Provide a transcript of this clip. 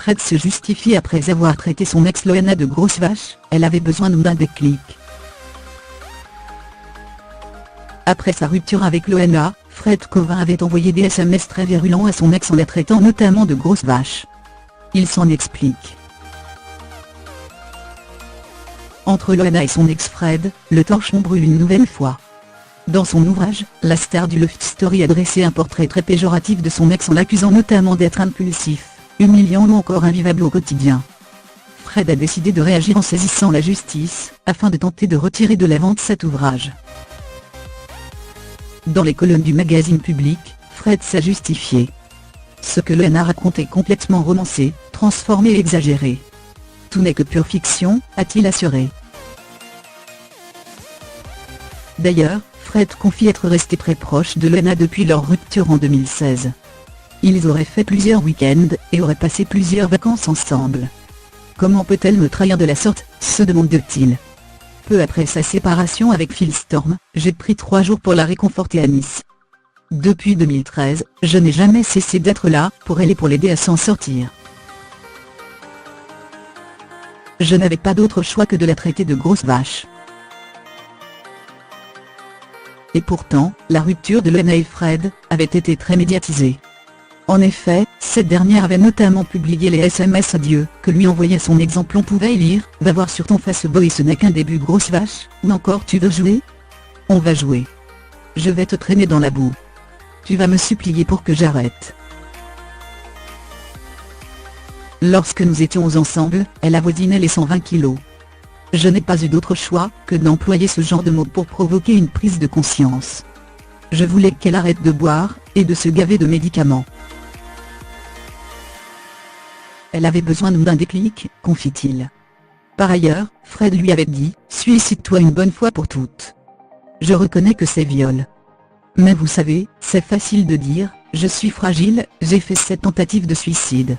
Fred se justifie après avoir traité son ex Loana de grosse vache. Elle avait besoin d'un déclic. Après sa rupture avec Loana, Fred Covin avait envoyé des SMS très virulents à son ex en la traitant notamment de grosse vache. Il s'en explique. Entre Loana et son ex Fred, le torchon brûle une nouvelle fois. Dans son ouvrage, la star du Love Story a dressé un portrait très péjoratif de son ex en l'accusant notamment d'être impulsif, humiliant ou encore invivable au quotidien. Fred a décidé de réagir en saisissant la justice, afin de tenter de retirer de la vente cet ouvrage. Dans les colonnes du magazine Public, Fred s'est justifié. Ce que Loana raconte est complètement romancé, transformé et exagéré. Tout n'est que pure fiction, a-t-il assuré. D'ailleurs, Fred confie être resté très proche de Loana depuis leur rupture en 2016. Ils auraient fait plusieurs week-ends, et auraient passé plusieurs vacances ensemble. Comment peut-elle me trahir de la sorte, se demande-t-il. Peu après sa séparation avec Phil Storm, j'ai pris 3 jours pour la réconforter à Nice. Depuis 2013, je n'ai jamais cessé d'être là, pour elle et pour l'aider à s'en sortir. Je n'avais pas d'autre choix que de la traiter de grosse vache. Et pourtant, la rupture de Loana et Fred avait été très médiatisée. En effet, cette dernière avait notamment publié les SMS adieux que lui envoyait son exemple. On pouvait y lire « Va voir sur ton Facebook, ce n'est qu'un début grosse vache » ou encore « Tu veux jouer ? On va jouer. Je vais te traîner dans la boue. Tu vas me supplier pour que j'arrête. » Lorsque nous étions ensemble, elle avoisinait les 120 kilos. Je n'ai pas eu d'autre choix que d'employer ce genre de mots pour provoquer une prise de conscience. Je voulais qu'elle arrête de boire, et de se gaver de médicaments. Elle avait besoin d'un déclic, confie-t-il. Par ailleurs, Fred lui avait dit « Suicide-toi une bonne fois pour toutes. Je reconnais que c'est viol. Mais vous savez, c'est facile de dire « Je suis fragile, j'ai fait cette tentative de suicide.